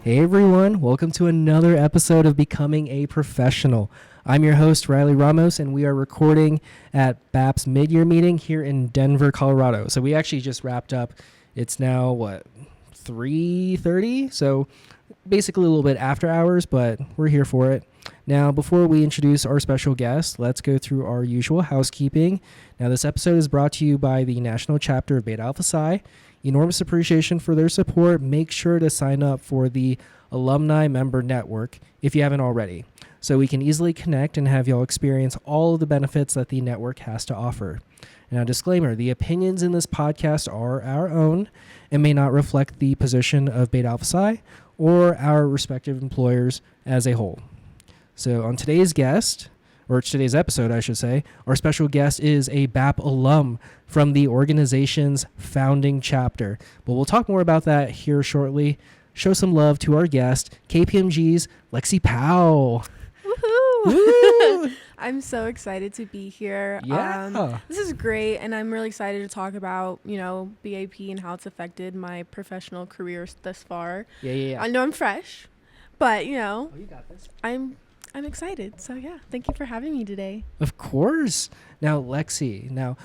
Hey everyone, welcome to another episode of Becoming a Professional. I'm your host, Rilley Ramos, and we are recording at BAP's mid-year meeting here in Denver, Colorado. So we actually just wrapped up. It's now, 3:30? So basically a little bit after hours, but we're here for it. Now, before we introduce our special guest, let's go through our usual housekeeping. Now, this episode is brought to you by the National Chapter of Beta Alpha Psi. Enormous appreciation for their support. Make sure to sign up for the Alumni Member Network if you haven't already, so we can easily connect and have y'all experience all of the benefits that the network has to offer. Now, disclaimer, the opinions in this podcast are our own and may not reflect the position of Beta Alpha Psi or our respective employers as a whole. So on today's episode, I should say, our special guest is a BAP alum from the organization's founding chapter. But we'll talk more about that here shortly. Show some love to our guest, KPMG's Lexi Powe. Woohoo! Woo! I'm so excited to be here. Yeah. This is great, and I'm really excited to talk about, BAP and how it's affected my professional career thus far. Yeah. I know I'm fresh, but, Oh, you got this. I'm excited. So, yeah, thank you for having me today. Of course. Now, Lexi,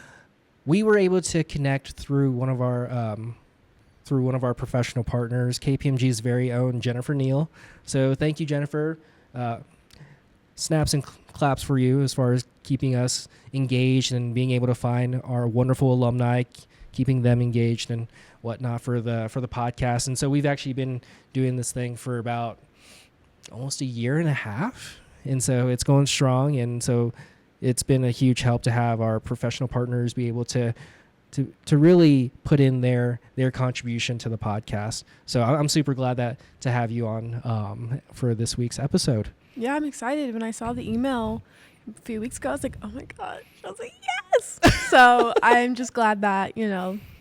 we were able to connect through one of our professional partners, KPMG's very own Jennifer Neal. So thank you, Jennifer. Snaps and claps for you as far as keeping us engaged and being able to find our wonderful alumni, keeping them engaged and whatnot for the podcast. And so we've actually been doing this thing for about almost a year and a half. And so it's going strong. And so it's been a huge help to have our professional partners be able to really put in their contribution to the podcast. So I'm super glad to have you on for this week's episode. Yeah, I'm excited. When I saw the email a few weeks ago, I was like, oh my gosh. I was like, yes. So I'm just glad that,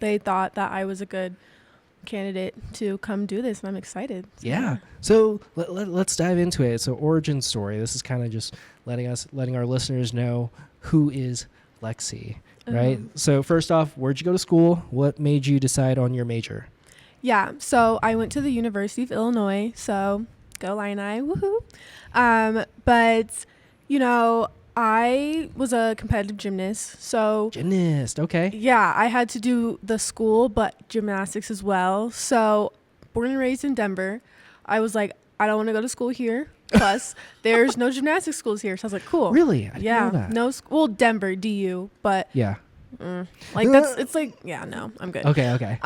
they thought that I was a good candidate to come do this, and I'm excited. Yeah. So let's dive into it. So origin story. This is kind of just letting our listeners know who is Lexi, right? So first off, where'd you go to school? What made you decide on your major? Yeah. So I went to the University of Illinois. So go Illini, woohoo. But I was a competitive gymnast. So Gymnast, okay. yeah, I had to do the school, but gymnastics as well. So born and raised in Denver, I was like, I don't want to go to school here. Plus, there's no gymnastics schools here. So I was like, cool. Really? I didn't know that. No school. Denver, DU, but yeah. I'm good. Okay.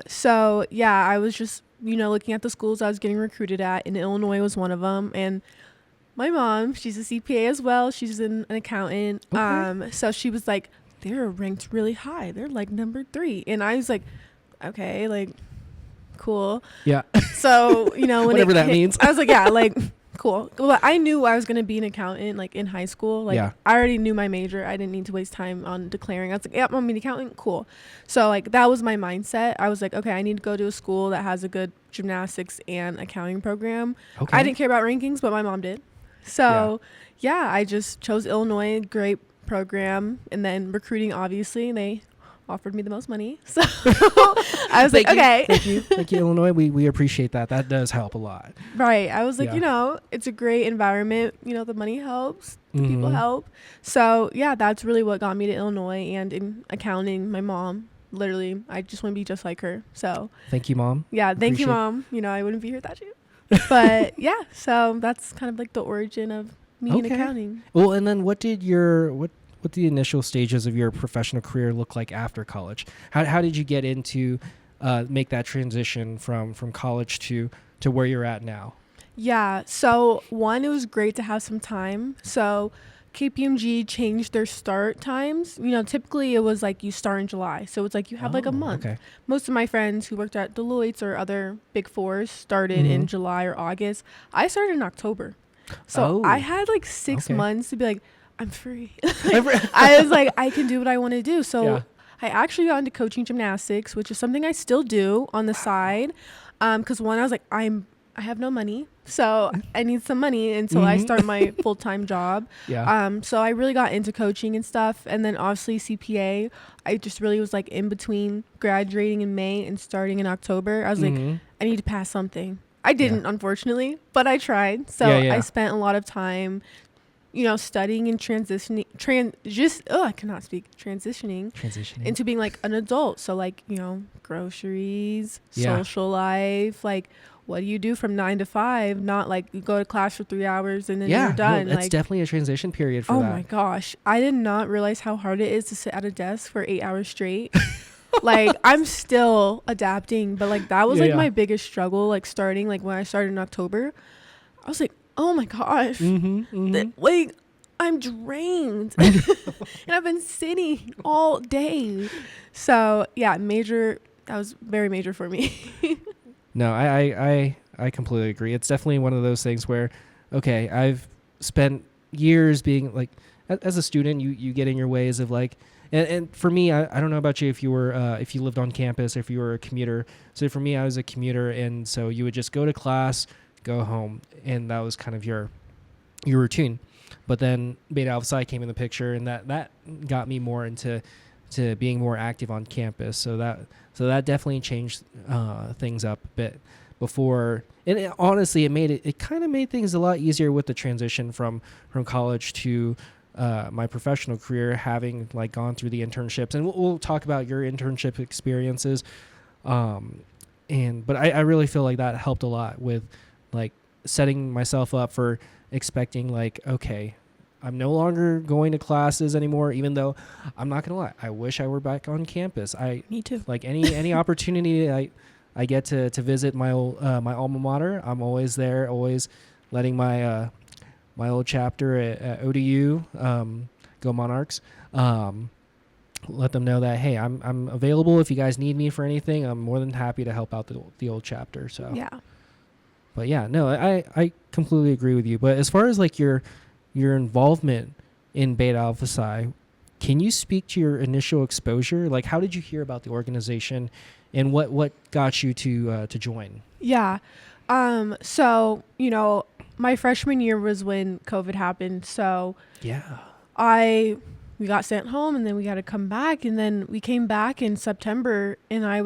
So yeah, I was just, looking at the schools I was getting recruited at, and Illinois was one of them. And my mom, she's a CPA as well. She's an accountant. Okay. So she was like, they're ranked really high. They're like number 3. And I was like, okay, like, cool. Yeah. So, when whatever that means. I was like, yeah, like, cool. Well, I knew I was going to be an accountant, like, in high school. Like, yeah. I already knew my major. I didn't need to waste time on declaring. I was like, yeah, I'm going to be an accountant. Cool. So, like, that was my mindset. I was like, okay, I need to go to a school that has a good gymnastics and accounting program. Okay. I didn't care about rankings, but my mom did. So, yeah, I just chose Illinois, great program. And then recruiting, obviously, they offered me the most money. So I was like, okay. Thank you, Illinois. We appreciate that. That does help a lot. Right. I was like, it's a great environment. The money helps. The Mm-hmm. people help. So, yeah, that's really what got me to Illinois. And in accounting, my mom, literally, I just want to be just like her. So Thank you, Mom. yeah, thank you, Mom. I wouldn't be here without you. But, yeah, so that's kind of like the origin of me in accounting. Well, and then what did what the initial stages of your professional career look like after college? How did you get into make that transition from college to where you're at now? Yeah. So one, it was great to have some time. So KPMG changed their start times. Typically it was like you start in July. So it's like you have like a month. Okay. Most of my friends who worked at Deloitte's or other big fours started in July or August. I started in October. So I had like 6 months to be like, I'm free. I was like, I can do what I want to do. So I actually got into coaching gymnastics, which is something I still do on the side. Because one, I was like, I have no money, so I need some money until I start my full-time job. So I really got into coaching and stuff. And then obviously CPA, I just really was like in between graduating in May and starting in October. I was like, I need to pass something. I didn't, unfortunately, but I tried. So I spent a lot of time, studying and transitioning into being like an adult. So like, groceries, social life, like what do you do from 9 to 5? Not like you go to class for 3 hours and then you're done. No, that's definitely a transition period for that. Oh my gosh. I did not realize how hard it is to sit at a desk for 8 hours straight. Like I'm still adapting, but like that was my biggest struggle, like starting, like when I started in October. I was like, oh my gosh, like I'm drained and I've been sitting all day. So yeah, that was very major for me. No, I completely agree. It's definitely one of those things where, okay, I've spent years being like, as a student, you get in your ways of like, and for me, I don't know about you if you were if you lived on campus or if you were a commuter. So for me, I was a commuter, and so you would just go to class, go home, and that was kind of your routine. But then Beta Alpha Psi came in the picture, and that got me more into being more active on campus. So that definitely changed things up a bit. Before, and honestly, it kind of made things a lot easier with the transition from college to my professional career, having like gone through the internships, and we'll talk about your internship experiences. But I really feel like that helped a lot with like setting myself up for expecting like, okay, I'm no longer going to classes anymore, even though I'm not gonna lie, I wish I were back on campus. Me too. Like any opportunity I get to visit my old my alma mater, I'm always there, always letting my my old chapter at ODU, go Monarchs, let them know that, hey, I'm available if you guys need me for anything. I'm more than happy to help out the old chapter. So yeah. But yeah, no, I completely agree with you. But as far as like your involvement in Beta Alpha Psi, can you speak to your initial exposure? Like, how did you hear about the organization, and what got you to join? Yeah. So, my freshman year was when COVID happened. So yeah, we got sent home, and then we had to come back, and then we came back in September, and I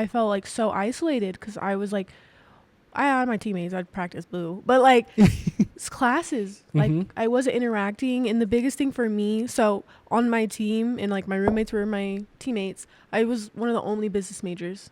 felt like so isolated because I was like, I had my teammates, I'd practice blue, but like it's classes, like I wasn't interacting. And the biggest thing for me, so on my team, and like my roommates were my teammates, I was one of the only business majors,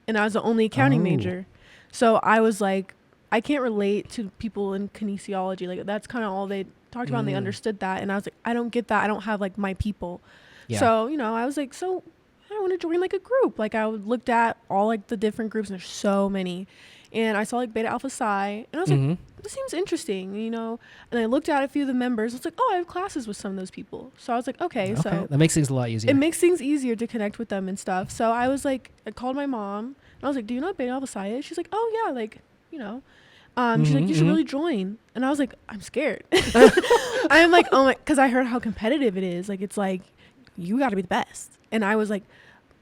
and I was the only accounting major. So I was like, I can't relate to people in kinesiology. Like that's kind of all they talked about, and they understood that. And I was like, I don't get that. I don't have like my people. Yeah. So, I was like, so I want to join like a group. Like I looked at all like the different groups, and there's so many. And I saw like Beta Alpha Psi, and I was like, this seems interesting, And I looked at a few of the members. I was like, oh, I have classes with some of those people. So I was like, okay. So that makes things a lot easier. It makes things easier to connect with them and stuff. So I was like, I called my mom, and I was like, do you know what Beta Alpha Psi is? She's like, oh yeah, like, she's like, you should really join. And I was like, I'm scared. I'm like, oh my, because I heard how competitive it is. Like, it's like, you got to be the best. And I was like,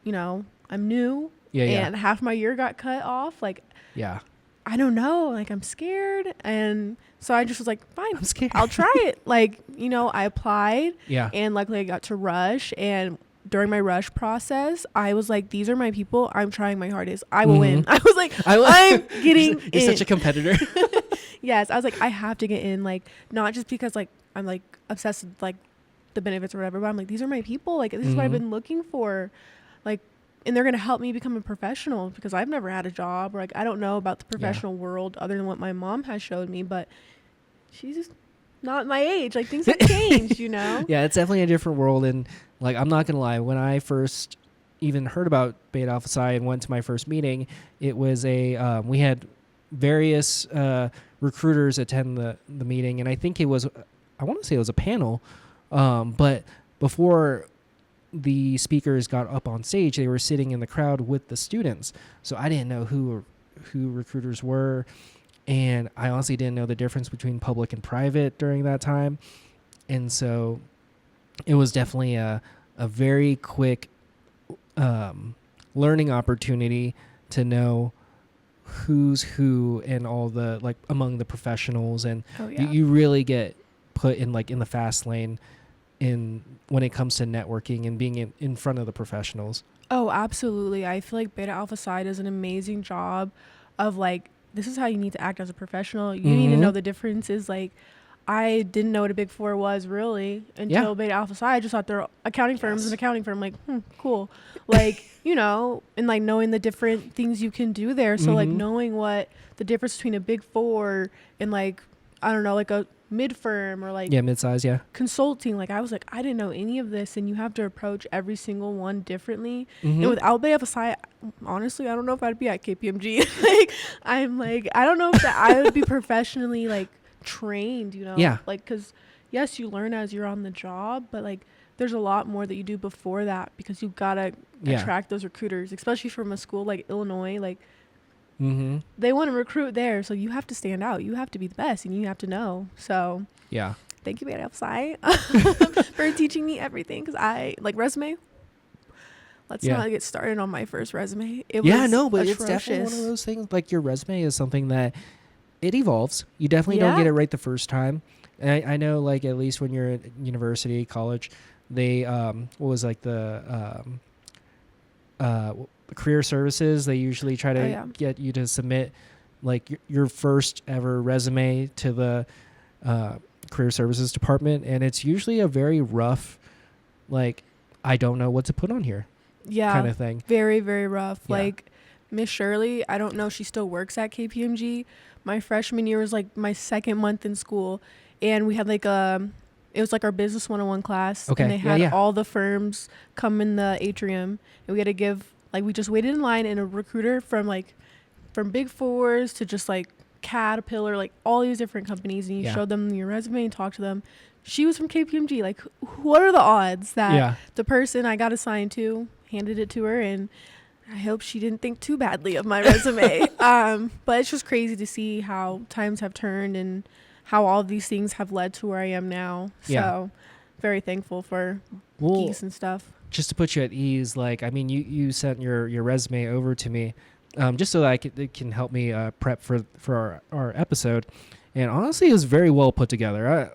I'm new. And half my year got cut off. Like, I don't know. Like, I'm scared. And so I just was like, fine, I'm scared. I'll try it. Like, I applied. Yeah. And luckily I got to rush. And during my rush process, I was like, these are my people. I'm trying my hardest. I will win. I was like, I'm getting in. You're such a competitor. Yes. I was like, I have to get in. Like, not just because like I'm like obsessed with like the benefits or whatever, but I'm like, these are my people. Like, this is what I've been looking for. Like, and they're going to help me become a professional, because I've never had a job, or like, I don't know about the professional world other than what my mom has showed me, but she's just not my age. Like, things have changed, Yeah, it's definitely a different world. And like, I'm not going to lie, when I first even heard about Beta Alpha Psi and went to my first meeting, it was we had various recruiters attend the meeting. And I think I want to say it was a panel. But before the speakers got up on stage, they were sitting in the crowd with the students. So I didn't know who recruiters were. And I honestly didn't know the difference between public and private during that time. And so it was definitely a very quick learning opportunity to know who's who and all the, like, among the professionals. And you really get put in, like, in the fast lane when it comes to networking and being in front of the professionals. Oh, absolutely. I feel like Beta Alpha Psi does an amazing job of, like, this is how you need to act as a professional. You need to know the differences. Like, I didn't know what a Big Four was really until Beta Alpha Psi. I just thought they're accounting firms, an accounting firm. Like, cool. Like, you know, and like knowing the different things you can do there. So like knowing what the difference between a Big Four and like, I don't know, like a mid firm or like mid-size, consulting. Like, I was like, I didn't know any of this, and you have to approach every single one differently. And without Beta Alpha Psi, honestly, I don't know if I'd be at KPMG. Like, I'm like, I don't know if that I would be professionally like trained, you know, like, because yes, you learn as you're on the job, but like there's a lot more that you do before that, because you gotta attract those recruiters, especially from a school like Illinois. Like, they want to recruit there, so you have to stand out, you have to be the best, and you have to know. So thank you, Beta Alpha Psi, for teaching me everything, because I like resume. Let's not get started on my first resume. It was but atrocious. It's definitely one of those things. Like, your resume is something that it evolves. You definitely don't get it right the first time. And I know, like, at least when you're at university, college, they what was like the career services, they usually try to get you to submit like your first ever resume to the career services department, and it's usually a very rough, like, I don't know what to put on here kind of thing. Very, very rough. Like, Miss Shirley, I don't know, she still works at KPMG. My freshman year was like my second month in school, and we had like it was like our business 101 class. And they had all the firms come in the atrium, and we had to give, like, we just waited in line, and a recruiter from Big Fours to just like Caterpillar, like all these different companies, and you showed them your resume and talked to them. She was from KPMG. Like, what are the odds that the person I got assigned to handed it to her, and I hope she didn't think too badly of my resume. But it's just crazy to see how times have turned and how all of these things have led to where I am now. So very thankful for geese and stuff. Just to put you at ease, like, I mean, you sent your resume over to me just so that it can help me prep for our episode. And honestly, it was very well put together.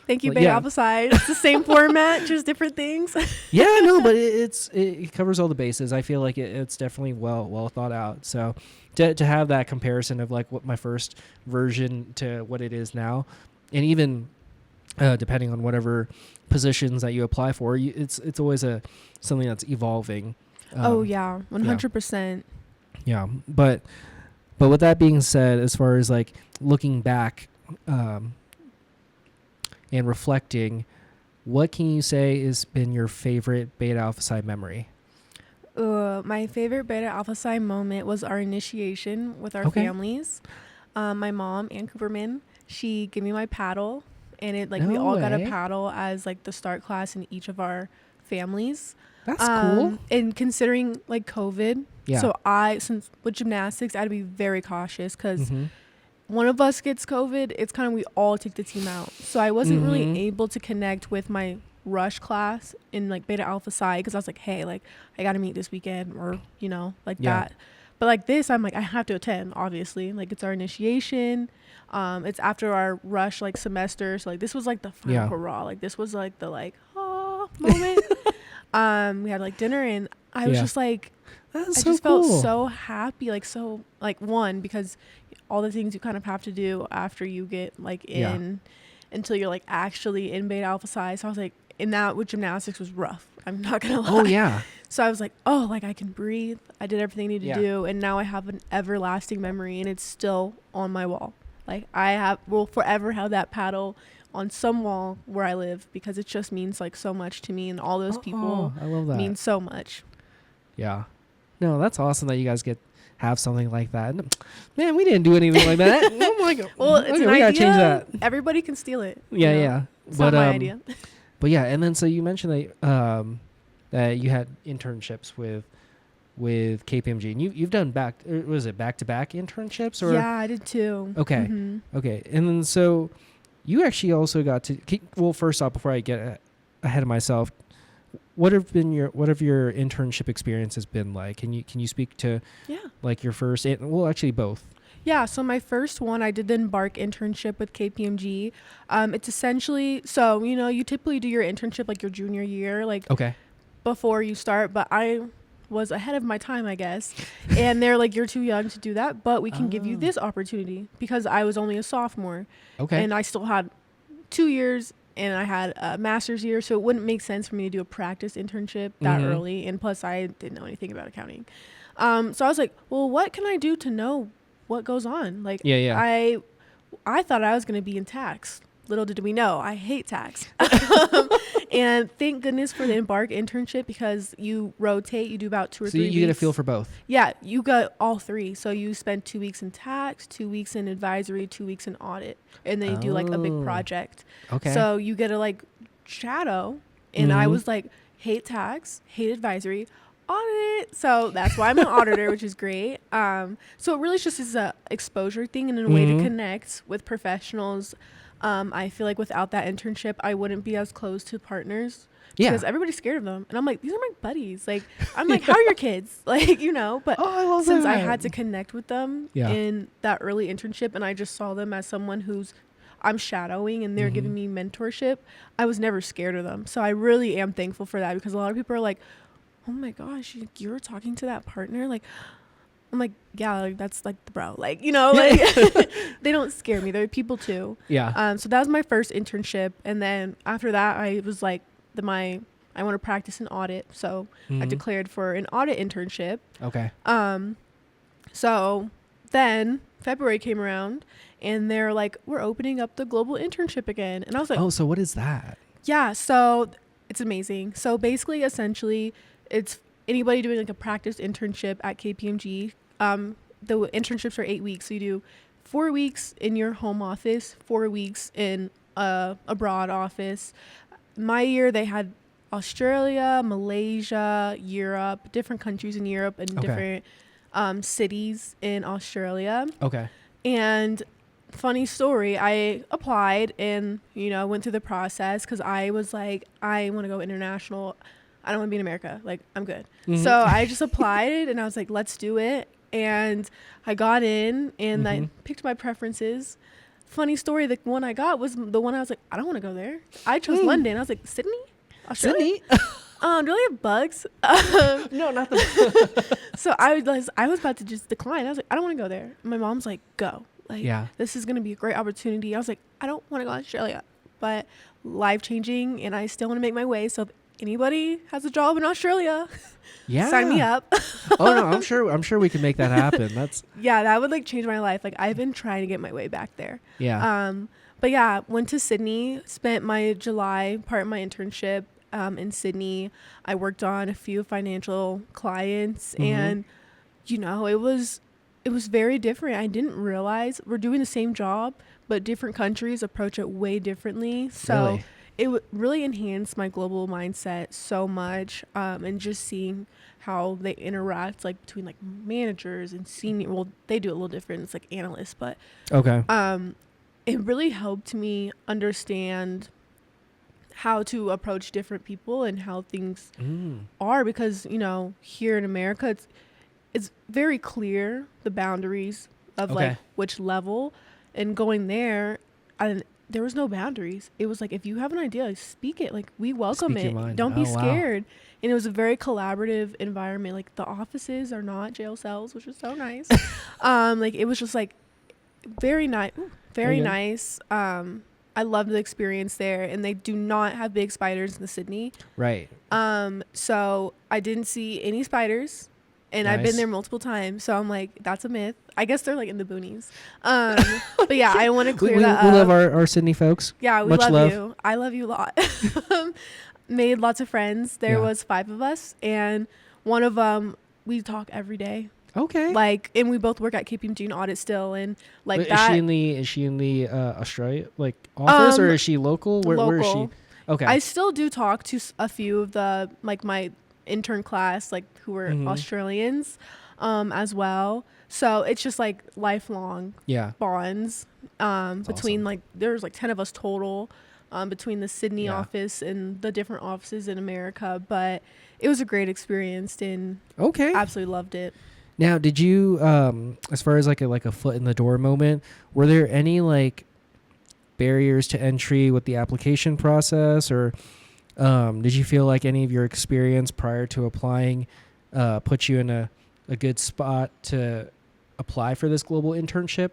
Thank you, Beta Alpha Psi. It's the same format, just different things. But it covers all the bases. I feel like it's definitely well thought out. So to have that comparison of like what my first version to what it is now, and even depending on whatever positions that you apply for, it's always something that's evolving. 100%. Yeah, but with that being said, as far as like looking back and reflecting, what can you say has been your favorite Beta Alpha Psi memory? My favorite Beta Alpha Psi moment was our initiation with our families. My mom, Ann Cooperman, she gave me my paddle, and we all got a paddle as like the start class in each of our families. That's cool. And considering like COVID, so since with gymnastics, I had to be very cautious, because one of us gets COVID, it's kind of, we all take the team out. So I wasn't really able to connect with my rush class in like Beta Alpha Psi, because I was like, hey, like, I got to meet this weekend, or, you know, like that. But like this, I'm like, I have to attend, obviously. Like, it's our initiation. It's after our rush like semester. So like this was like the final hurrah. Like, this was like the like, moment. We had like dinner, and I was just like, I just felt so happy. Like, so like, one, because all the things you kind of have to do after you get like in until you're like actually in Beta Alpha Psi. So I was like, and that with gymnastics was rough. I'm not gonna lie. So I was like, oh, like, I can breathe. I did everything I needed to do, and now I have an everlasting memory, and it's still on my wall. Like, will forever have that paddle on some wall where I live, because it just means like so much to me, and all those people I love that. mean so much. Yeah. No, that's awesome that you guys have something like that. Man, we didn't do anything like that. Oh my God. Well, it's an idea. We gotta change that. Everybody can steal it. It's not my idea. But yeah, and then so you mentioned that you had internships with KPMG, and you've done back-to-back internships, or? Yeah, I did too. Okay. Okay. And then so you actually also got to, well, first off, before I get ahead of myself, what have your internship experiences been like? Can you speak to like your first, well, actually both. Yeah, so my first one, I did the Embark internship with KPMG. It's essentially, so, you know, you typically do your internship like your junior year, like before you start, but I was ahead of my time, I guess. And they're like, you're too young to do that, but we can give you this opportunity, because I was only a sophomore. Okay. And I still had 2 years and I had a master's year. So it wouldn't make sense for me to do a practice internship that early. And plus I didn't know anything about accounting. So I was like, well, what can I do to know what goes on? Like, I thought I was going to be in tax. Little did we know, I hate tax. And thank goodness for the Embark internship, because you rotate, you do about 2 or 3 weeks. So you get a feel for both. Yeah, you got all 3. So you spend 2 weeks in tax, 2 weeks in advisory, 2 weeks in audit. And then you do like a big project. Okay. So you get to like shadow. And I was like, hate tax, hate advisory, audit. So that's why I'm an auditor, which is great. So it really just is a exposure thing and a way to connect with professionals. I feel like without that internship, I wouldn't be as close to partners, because everybody's scared of them. And I'm like, these are my buddies. Like, I'm like, how are your kids? Like, you know, but since I had to connect with them in that early internship, and I just saw them as someone who's I'm shadowing and they're giving me mentorship, I was never scared of them. So I really am thankful for that, because a lot of people are like, oh my gosh, you're talking to that partner? Like, I'm like, yeah, like, that's like the bro, like, you know, like they don't scare me. They're people too. Yeah. So that was my first internship. And then after that, I was like, I want to practice an audit. So I declared for an audit internship. Okay. So then February came around and they're like, we're opening up the global internship again. And I was like, oh, so what is that? Yeah. So it's amazing. So basically, essentially, it's anybody doing like a practice internship at KPMG. The internships are 8 weeks. So you do 4 weeks in your home office, 4 weeks in a abroad office. My year, they had Australia, Malaysia, Europe, different countries in Europe, and different cities in Australia. Okay. And funny story, I applied and, you know, went through the process, because I was like, I want to go international. I don't want to be in America. Like, I'm good. So I just applied and I was like, let's do it. And I got in and I picked my preferences. Funny story, the one I got was the one I was like, I don't want to go there. I chose London. I was like, Sydney? Australia? Sydney? Do they have bugs? No, not the So I was about to just decline. I was like, I don't want to go there. My mom's like, go. Like, this is going to be a great opportunity. I was like, I don't want to go to Australia, but life-changing, and I still want to make my way. So if anybody has a job in Australia, sign me up. Oh no, I'm sure we can make that happen. That's that would like change my life. Like, I've been trying to get my way back there. But yeah, went to Sydney, spent my July part of my internship in Sydney. I worked on a few financial clients, and you know, it was very different. I didn't realize we're doing the same job, but different countries approach it way differently. So it really enhanced my global mindset so much, and just seeing how they interact, like between like managers and senior. Well, they do it a little different. It's like analysts, but it really helped me understand how to approach different people and how things are, because, you know, here in America, it's very clear the boundaries of like which level, and going there, there was no boundaries. It was like, if you have an idea, speak it. Like, we welcome it. Don't be scared. And it was a very collaborative environment. Like, the offices are not jail cells, which is so nice. Like, it was just like very nice, very nice. I loved the experience there, and they do not have big spiders in the Sydney. Right. So I didn't see any spiders. And I've been there multiple times, so I'm like, that's a myth. I guess they're like in the boonies. But yeah, I want to clear that up. We love our Sydney folks. Yeah, we love you. I love you a lot. Made lots of friends. There was 5 of us, and one of them, we talk every day. Okay. Like, and we both work at KPMG in audit still, and like that. Is she in the Australia like office, or is she local? Where is she? Okay. I still do talk to a few of the like my intern class, like who were Australians as well. So it's just like lifelong bonds between awesome. Like there's like 10 of us total between the Sydney office and the different offices in America. But it was a great experience, and absolutely loved it. Now, did you as far as like a foot in the door moment, were there any like barriers to entry with the application process, or did you feel like any of your experience prior to applying put you in a good spot to apply for this global internship?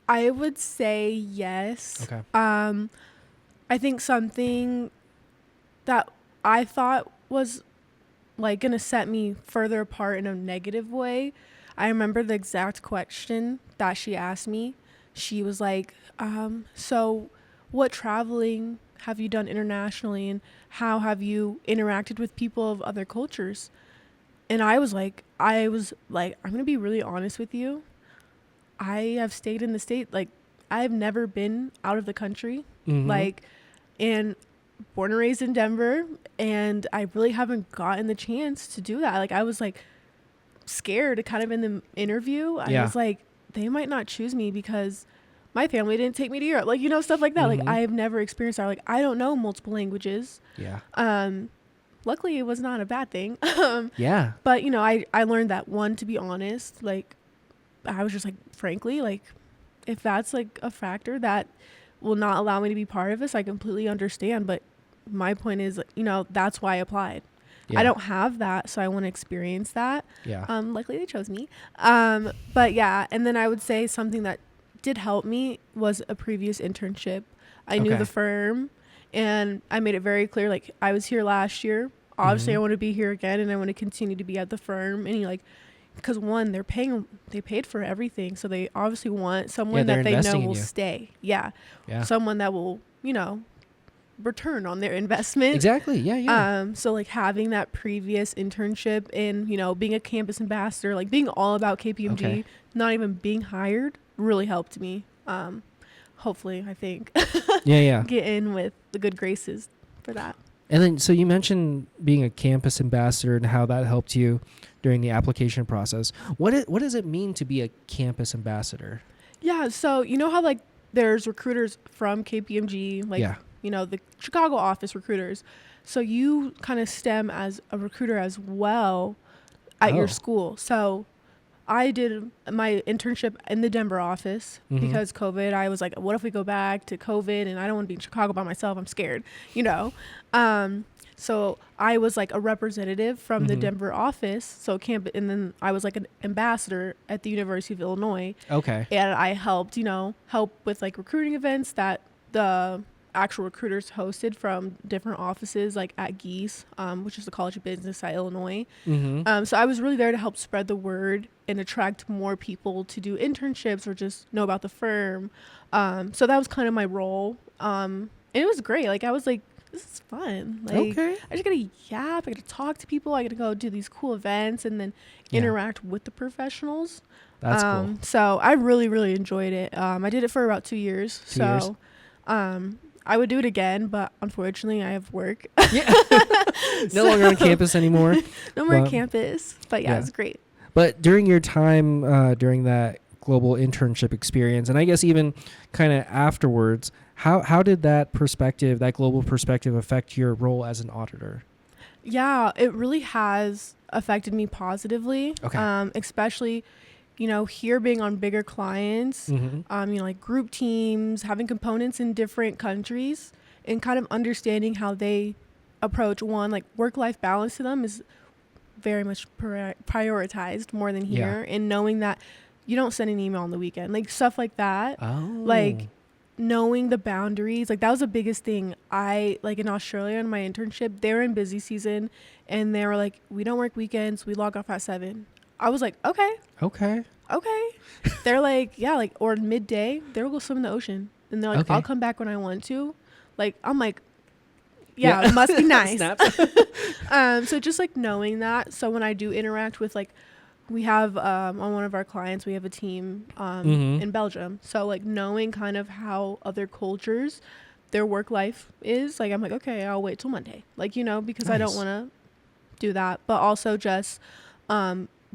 I would say yes. Okay. I think something that I thought was like gonna set me further apart in a negative way. I remember the exact question that she asked me. She was like, so what traveling have you done internationally, and how have you interacted with people of other cultures? And I was like, I'm going to be really honest with you. I have stayed in the state. Like, I've never been out of the country. Mm-hmm. Like, and born and raised in Denver, and I really haven't gotten the chance to do that. Like, I was like scared kind of in the interview. I was like, they might not choose me because my family didn't take me to Europe. Like, you know, stuff like that. Mm-hmm. Like, I've never experienced that. Like, I don't know multiple languages. Yeah. Luckily, it was not a bad thing. Yeah. But, you know, I learned that, one, to be honest, like, I was just like, frankly, like, if that's like a factor that will not allow me to be part of this, I completely understand. But my point is, you know, that's why I applied. Yeah. I don't have that, so I want to experience that. Yeah. Luckily, they chose me. But yeah, and then I would say something that did help me was a previous internship. I knew the firm, and I made it very clear, like, I was here last year. Obviously, I want to be here again, and I want to continue to be at the firm. And because one, they paid for everything, so they obviously want someone that they know will stay. Yeah. Someone that will, you know, return on their investment. Exactly. Yeah. So like having that previous internship and, you know, being a campus ambassador, like being all about KPMG, not even being hired, really helped me. Hopefully, I think. Get in with the good graces for that. And then, so you mentioned being a campus ambassador and how that helped you during the application process. What does it mean to be a campus ambassador? Yeah. So you know how like there's recruiters from KPMG, like, you know, the Chicago office recruiters. So you kind of stem as a recruiter as well at your school. So I did my internship in the Denver office because COVID. I was like, what if we go back to COVID and I don't want to be in Chicago by myself? I'm scared, you know? So I was like a representative from the Denver office. So and then I was like an ambassador at the University of Illinois. Okay. And I helped, you know, with like recruiting events that the actual recruiters hosted from different offices, like at Geese, which is the College of Business at Illinois. So I was really there to help spread the word and attract more people to do internships or just know about the firm. So that was kind of my role. And it was great. Like, I was like, this is fun. Like, I just got to yap. I got to talk to people. I got to go do these cool events and then interact with the professionals. That's cool. So I really, really enjoyed it. I did it for about 2 years. I would do it again, but unfortunately I have work. No longer on campus anymore. No more on campus. But yeah, it was great. But during your time, during that global internship experience, and I guess even kind of afterwards, how did that global perspective affect your role as an auditor? Yeah, it really has affected me positively. Okay. Especially, you know, here being on bigger clients, you know, like group teams, having components in different countries, and kind of understanding how they approach like work-life balance to them is very much prioritized more than here. And knowing that you don't send an email on the weekend, like stuff like that. Like knowing the boundaries, like that was the biggest thing. Like in Australia in my internship, they were in busy season and they were like, we don't work weekends, we log off at 7. I was like, okay. They're like, or midday, they'll go swim in the ocean. And they're like, I'll come back when I want to. Like, I'm like, it must be nice. So just like knowing that. So when I do interact with like, we have on one of our clients, we have a team in Belgium. So like knowing kind of how other cultures, their work life is, like, I'm like, okay, I'll wait till Monday. Like, you know, because I don't want to do that. But also just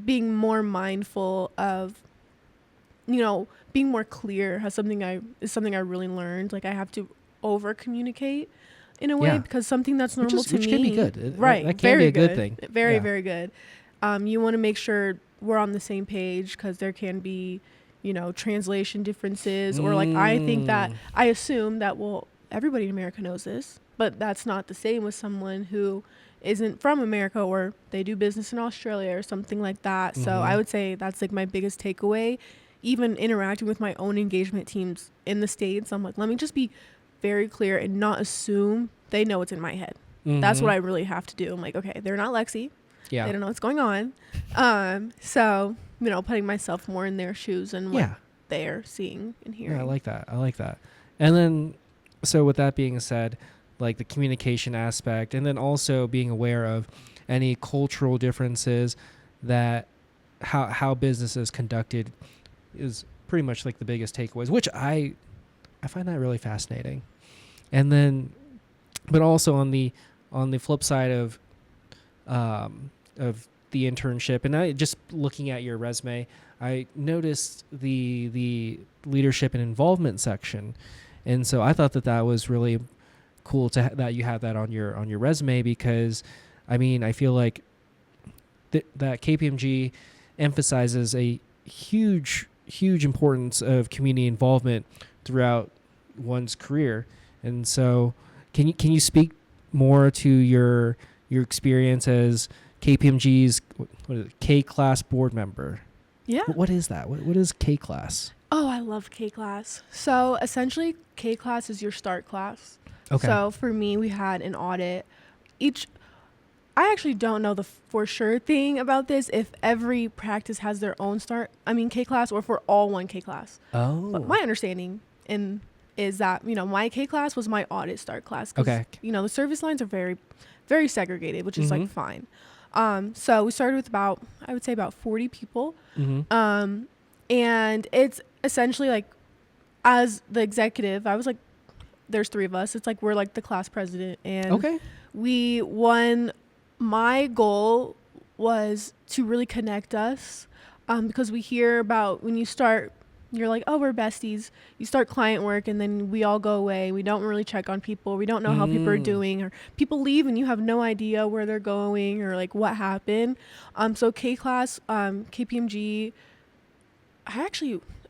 being more mindful of, you know, being more clear is something I really learned. Like, I have to over communicate in a way because something that's normal to me, which can be good, right? That can be a good thing. Very, very good. You want to make sure we're on the same page because there can be, you know, translation differences or like I assume that, well, everybody in America knows this. but that's not the same with someone who isn't from America, or they do business in Australia or something like that. So I would say that's like my biggest takeaway. Even interacting with my own engagement teams in the States, I'm like, let me just be very clear and not assume they know what's in my head. That's what I really have to do. I'm like, okay, they're not Lexi. Yeah. They don't know what's going on. So, putting myself more in their shoes and what they're seeing and hearing. Yeah, I like that. And then, so with that being said, like the communication aspect, and then also being aware of any cultural differences, that how business is conducted is pretty much like the biggest takeaways, which I find that really fascinating. And then, but also on the flip side of the internship, and I just looking at your resume, I noticed the leadership and involvement section, and so I thought that was really cool that you have that on your resume, because I mean, I feel like that KPMG emphasizes a huge importance of community involvement throughout one's career. And so can you speak more to your experience as KPMG's K-Class board member? Yeah. What is that? What is K-Class? Oh, I love K-Class. So essentially, K-Class is your start class. Okay. So for me, we had an audit. I actually don't know the for sure thing about this, if every practice has their own K-Class, or if we're all one K-Class. Oh. But my understanding is that, my K-Class was my audit start class. Okay. The service lines are very, very segregated, which is like fine. So we started with about 40 people. And it's essentially like, as the executive, I was like, there's 3 of us. It's like, we're like the class president, and we won. My goal was to really connect us, because we hear about when you start, you're like, oh, we're besties. You start client work and then we all go away. We don't really check on people. We don't know how people are doing, or people leave and you have no idea where they're going or like what happened. So K-Class, KPMG,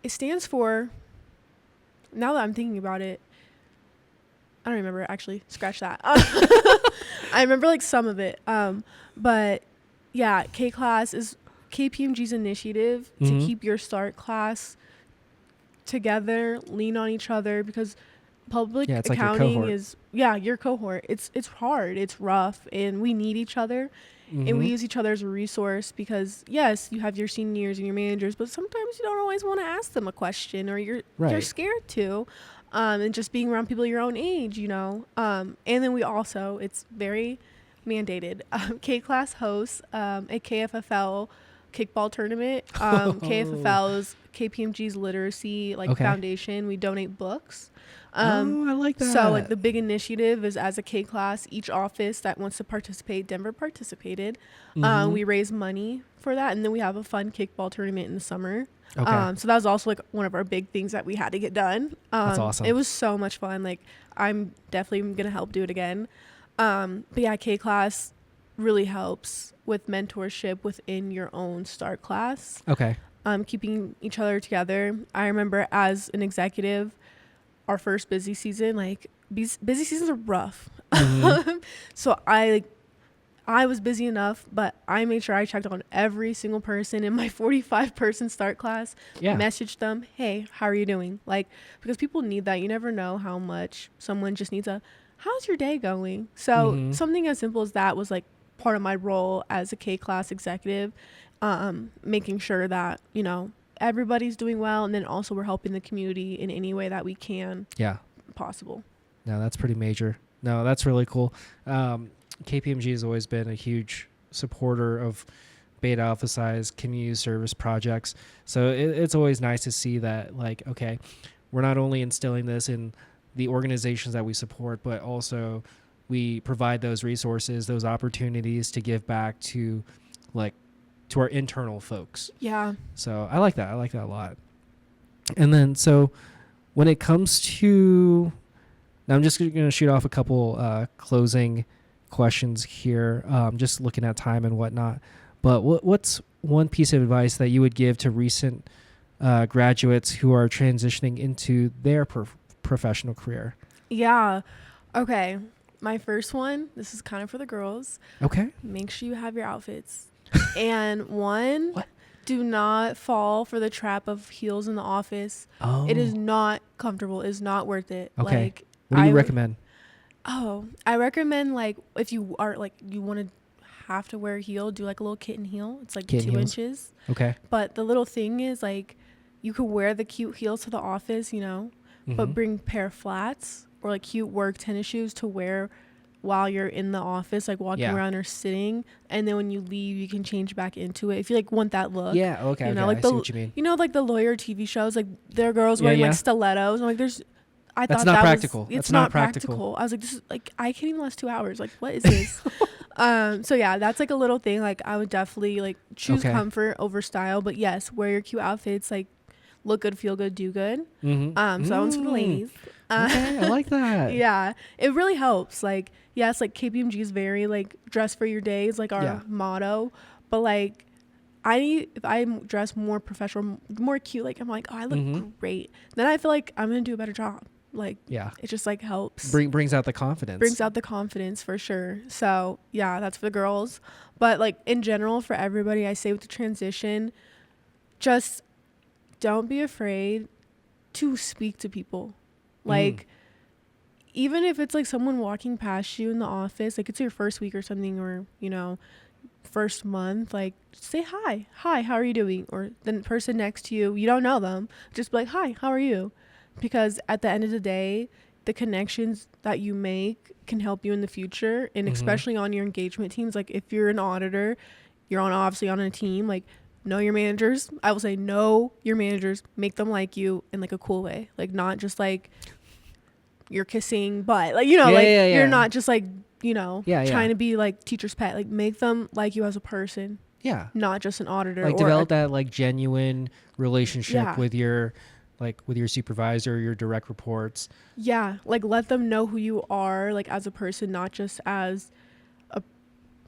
it stands for, now that I'm thinking about it, I don't remember, actually. Scratch that. I remember like some of it. But yeah, K-Class is KPMG's initiative to keep your start class together, lean on each other, because public accounting is your cohort. It's hard, it's rough, and we need each other. And we use each other as a resource, because yes, you have your seniors and your managers, but sometimes you don't always want to ask them a question, or you're scared to. And just being around people your own age, and then we also, it's very mandated, K-Class hosts a KFFL kickball tournament. KFFL is KPMG's literacy foundation. We donate books. I like that. So like the big initiative is, as a K-Class, each office that wants to participate, Denver participated. We raise money for that, and then we have a fun kickball tournament in the summer. Okay. So that was also like one of our big things that we had to get done. That's awesome. It was so much fun. Like, I'm definitely gonna help do it again. But yeah, K-Class really helps with mentorship within your own start class. Okay. Keeping each other together. I remember as an executive, our first busy season, like busy seasons are rough. So I was busy enough, but I made sure I checked on every single person in my 45-person start class. Messaged them, hey, how are you doing? Like, because people need that. You never know how much someone just needs how's your day going? So something as simple as that was like part of my role as a K-Class executive, making sure that, everybody's doing well, and then also we're helping the community in any way that we can possible. No, that's pretty major. No, that's really cool. KPMG has always been a huge supporter of beta alpha size community service projects. So it's always nice to see that, like, okay, we're not only instilling this in the organizations that we support, but also we provide those resources, those opportunities to give back to our internal folks. Yeah. So I like that. I like that a lot. And then, so when it comes to, now I'm just going to shoot off a couple closing questions here, just looking at time and whatnot. But what's one piece of advice that you would give to recent graduates who are transitioning into their professional career? Yeah. Okay. my first one, this is kind of for the girls. Okay. Make sure you have your outfits. And one, What? do not fall for the trap of heels in the office. Oh. It is not comfortable. It's not worth it. Okay. Like, what do you recommend? Oh, I recommend, like, if you are, like, you want to have to wear a heel, do, like, a little kitten heel. It's, like, kitten 2 heels. inches. Okay. But the little thing is, like, you could wear the cute heels to the office, you know, but bring a pair of flats or, like, cute work tennis shoes to wear while you're in the office, like, walking around or sitting. And then when you leave, you can change back into it if you, like, want that look. Yeah, okay, you know, okay. like I see what you mean. You know, like, the lawyer TV shows, like, there are girls wearing, like, stilettos. I'm like, I That's thought not that practical. It's not practical. I was like, this is, like, I can't even last 2 hours. Like, what is this? So yeah, that's, like, a little thing. Like, I would definitely, like, choose comfort over style. But yes, wear your cute outfits. Like, look good, feel good, do good. So that one's for the ladies. Okay, I like that. Yeah, it really helps. Like, yes, like, KPMG is very, like, dress for your day is, like, our motto. But, like, if I dress more professional, more cute, like, I'm like, oh, I look great, then I feel like I'm gonna do a better job. Like, it just, like, helps. Brings out the confidence. Brings out the confidence for sure. So yeah, that's for the girls. But, like, in general, for everybody, I say with the transition, just don't be afraid to speak to people. Like, even if it's, like, someone walking past you in the office, like, it's your first week or something, or, you know, first month, like, say hi, how are you doing? Or the person next to you, you don't know them, just be like, hi, how are you? Because at the end of the day, the connections that you make can help you in the future, and especially on your engagement teams. Like, if you're an auditor, you're obviously on a team, like, know your managers. I will say, know your managers, make them like you in, like, a cool way, like, not just, like, you're kissing butt, like, you know, you're not just, like, you know, trying to be, like, teacher's pet. Like, make them like you as a person, not just an auditor. Like, develop that, like, genuine relationship with your, like, with your supervisor, your direct reports. Like, let them know who you are, like, as a person, not just as a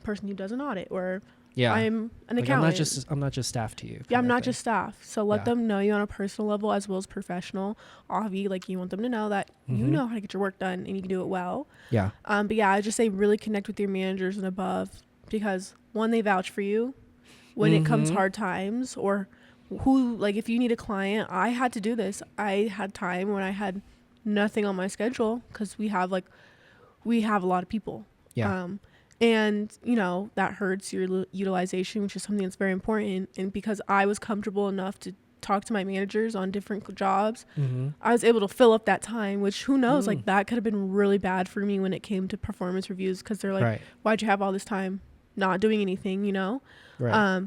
person who does an audit, or I'm an accountant. I'm not just staff to you. I'm not just staff. So let them know you on a personal level as well as professional. Obviously, like, you want them to know that you know how to get your work done and you can do it well. But yeah, I just say really connect with your managers and above, because one, they vouch for you when it comes hard times, or like, if you need a client. I had to do this. I had time when I had nothing on my schedule, because we have a lot of people. And, you know, that hurts your utilization, which is something that's very important. And because I was comfortable enough to talk to my managers on different jobs, I was able to fill up that time, which, who knows, like, that could have been really bad for me when it came to performance reviews, because they're like, why'd you have all this time not doing anything, you know?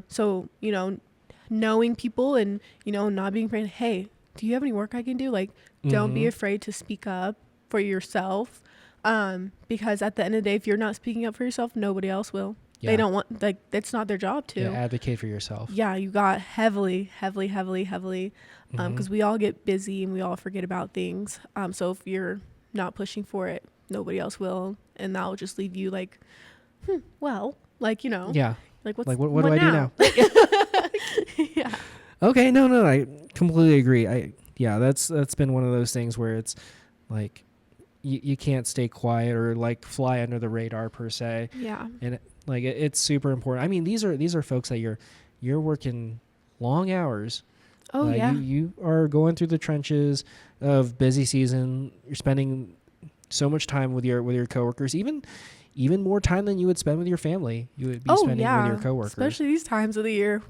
So, you know, knowing people and, you know, not being afraid, hey, do you have any work I can do? Like, don't be afraid to speak up for yourself. Because at the end of the day, if you're not speaking up for yourself, nobody else will. They don't want, like, it's not their job to. Advocate for yourself. You got heavily, because we all get busy and we all forget about things. So if you're not pushing for it, nobody else will, and that will just leave you like, well, like, you know, like, what do I do now? Okay, no, I completely agree. That's been one of those things where it's like, you can't stay quiet or, like, fly under the radar per se. And it's super important. I mean, these are folks that you're working long hours. You are going through the trenches of busy season. You're spending so much time with your coworkers, even more time than you would spend with your family. You would be spending with your coworkers, especially these times of the year.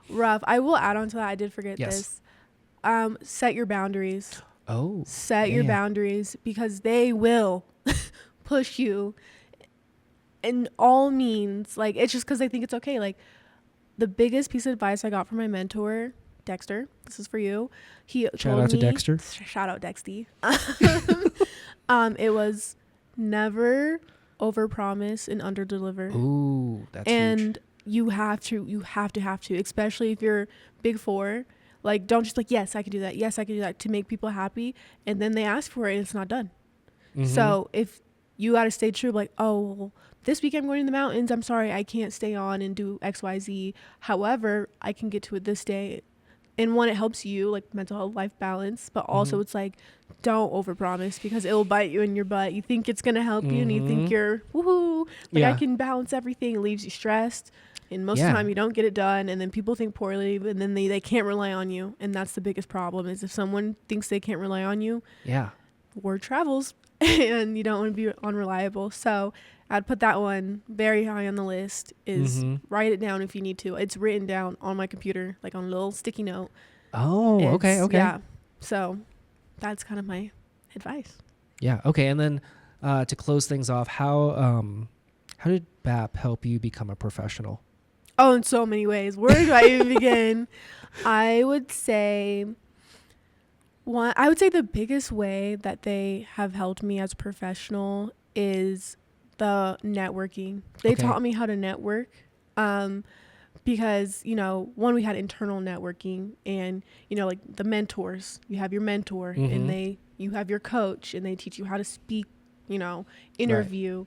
Rough. I will add on to that. I did forget this. Set your boundaries. Set your boundaries, because they will push you in all means. Like, it's just because they think it's okay. Like, the biggest piece of advice I got from my mentor, Dexter, this is for you. He shout out to Dexter. Shout out Dexty. It was never overpromise and underdeliver. Ooh, that's huge. And you have to, especially if you're Big Four. Like, don't just, like, yes, I can do that. Yes, I can do that, to make people happy. And then they ask for it and it's not done. So if you got to stay true, like, oh, well, this week I'm going to the mountains. I'm sorry, I can't stay on and do X, Y, Z. However, I can get to it this day. and one, it helps you like mental health, life balance, but also it's like, don't overpromise because it will bite you in your butt. You think it's going to help you and you think you're woohoo, like I can balance everything. It leaves you stressed. And most of the time you don't get it done, and then people think poorly, and then they can't rely on you. And that's the biggest problem, is if someone thinks they can't rely on you, word travels and you don't want to be unreliable. So I'd put that one very high on the list, is write it down if you need to. It's written down on my computer, like on a little sticky note. Oh, okay. Yeah. So that's kind of my advice. Yeah. Okay. And then to close things off, how did BAP help you become a professional? Oh, in so many ways. Where do I even begin? I would say the biggest way that they have helped me as a professional is the networking. They taught me how to network, because, you know, one, we had internal networking, and, you know, like the mentors, you have your mentor and you have your coach, and they teach you how to speak, you know, interview,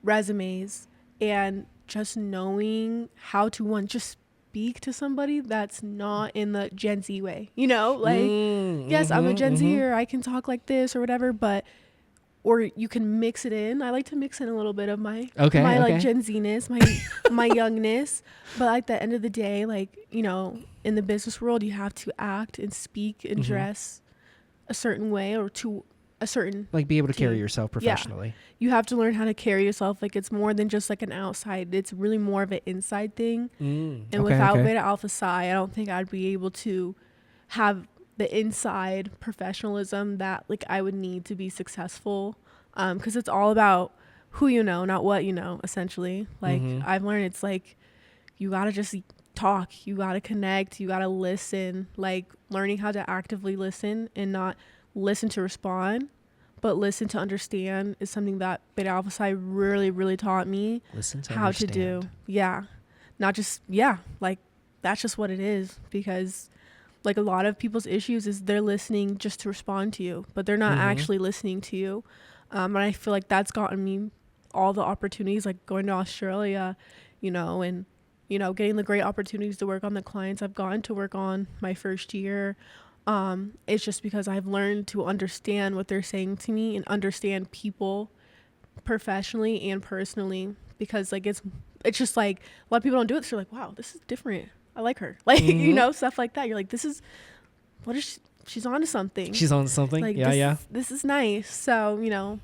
resumes, and just knowing how to just speak to somebody that's not in the Gen Z way, you know, like, yes, I'm a Gen Z, or I can talk like this or whatever, but, or you can mix it in. I like to mix in a little bit of my like Gen Z-ness, my youngness, but at the end of the day, like, you know, in the business world, you have to act and speak and dress a certain way, or to a certain, like, be able to carry yourself professionally. Yeah. You have to learn how to carry yourself. Like, it's more than just like an outside, it's really more of an inside thing. And without Beta Alpha Psi, I don't think I'd be able to have the inside professionalism that like I would need to be successful, because it's all about who you know, not what you know, essentially. Like, I've learned it's like, you gotta just talk, you gotta connect, you gotta listen. Like, learning how to actively listen and not listen to respond, but listen to understand, is something that Beta Alpha Psi really, really taught me how to do. Yeah. Not just, like, that's just what it is. Because like, a lot of people's issues is they're listening just to respond to you, but they're not actually listening to you. And I feel like that's gotten me all the opportunities, like going to Australia, you know, and, you know, getting the great opportunities to work on the clients I've gotten to work on my first year. It's just because I've learned to understand what they're saying to me and understand people professionally and personally, because like it's just like a lot of people don't do it. So you're like, wow, this is different. I like her. Like, you know, stuff like that. You're like, this is, what is she's on to something. She's on something. Like, this is nice. So, you know,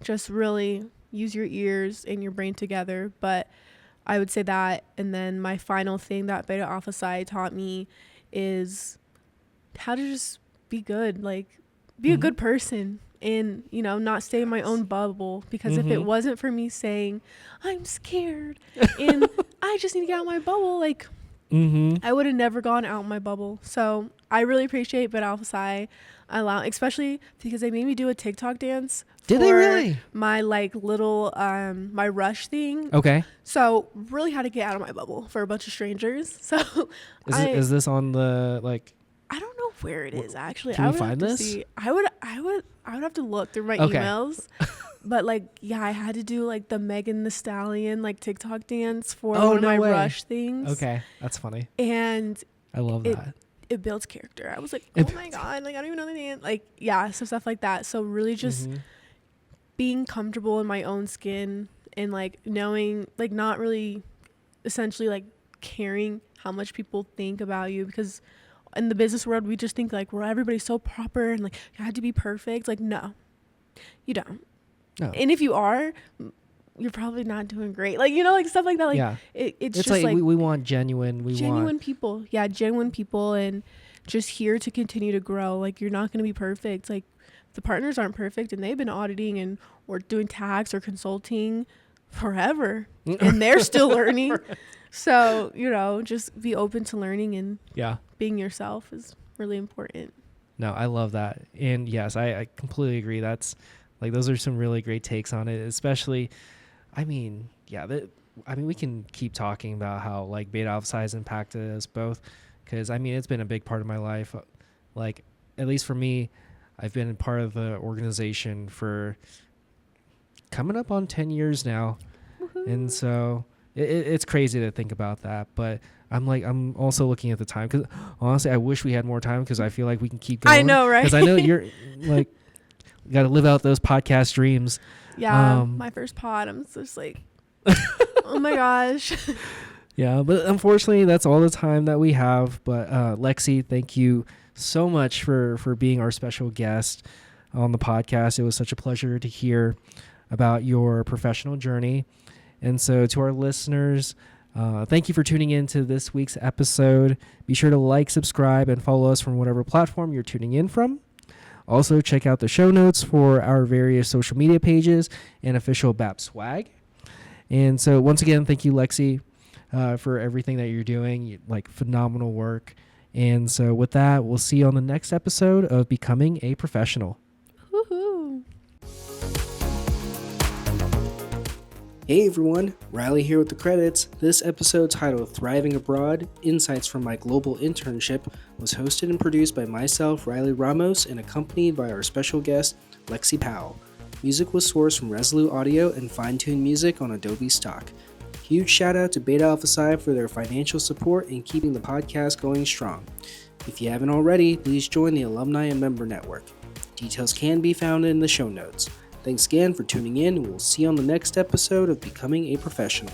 just really use your ears and your brain together. But I would say that. And then my final thing that Beta Alpha Psi taught me is how to just be good, like be a good person, and, you know, not stay in my own bubble. Because if it wasn't for me saying I'm scared and I just need to get out of my bubble, like I would have never gone out my bubble. So I really appreciate Beta Alpha Psi especially because they made me do a TikTok dance. Did they really? My like little my rush thing. Okay. So really had to get out of my bubble for a bunch of strangers. So is this on the, like, I don't know where it is actually. Can we find this? I would have to look through my emails. But like, yeah, I had to do like the Megan Thee Stallion like TikTok dance for one of my rush things. Okay, that's funny. And I love that. It builds character. I was like, oh my god, like I don't even know the dance. Like, yeah, so stuff like that. So really just being comfortable in my own skin, and like knowing, like not really essentially like caring how much people think about you, because in the business world we just think like, well, everybody's so proper and like you have to be perfect. Like, no, you don't. No. And if you are, you're probably not doing great. Like, you know, like stuff like that. Like, it's just like we want genuine people. Yeah, genuine people, and just here to continue to grow. Like, you're not going to be perfect. Like, the partners aren't perfect, and they've been auditing and or doing tax or consulting forever, and they're still learning. So, you know, just be open to learning, and being yourself is really important. No, I love that. And yes, I completely agree. That's like, those are some really great takes on it, especially, I mean, we can keep talking about how like Beta Alpha Psi has impacted us both, because I mean, it's been a big part of my life. Like, at least for me, I've been part of the organization for coming up on 10 years now. Woo-hoo. And so, It's crazy to think about that, but I'm also looking at the time because honestly, I wish we had more time because I feel like we can keep going. I know, right? Because I know you're like, you got to live out those podcast dreams. Yeah, my first pod. I'm just like, oh my gosh. Yeah, but unfortunately, that's all the time that we have. But Lexi, thank you so much for being our special guest on the podcast. It was such a pleasure to hear about your professional journey. And so to our listeners, thank you for tuning in to this week's episode. Be sure to like, subscribe, and follow us from whatever platform you're tuning in from. Also, check out the show notes for our various social media pages and official BAP swag. And so once again, thank you, Lexi, for everything that you're doing. Like, phenomenal work. And so with that, we'll see you on the next episode of Becoming a Professional. Woohoo! Hey everyone, Riley here with the credits. This episode titled Thriving Abroad, Insights from My Global Internship was hosted and produced by myself, Riley Ramos, and accompanied by our special guest, Lexi Powe. Music was sourced from Resolute Audio and fine-tuned music on Adobe Stock. Huge shout out to Beta Alpha Psi for their financial support in keeping the podcast going strong. If you haven't already, please join the Alumni and Member Network. Details can be found in the show notes. Thanks again for tuning in, and we'll see you on the next episode of Becoming a Professional.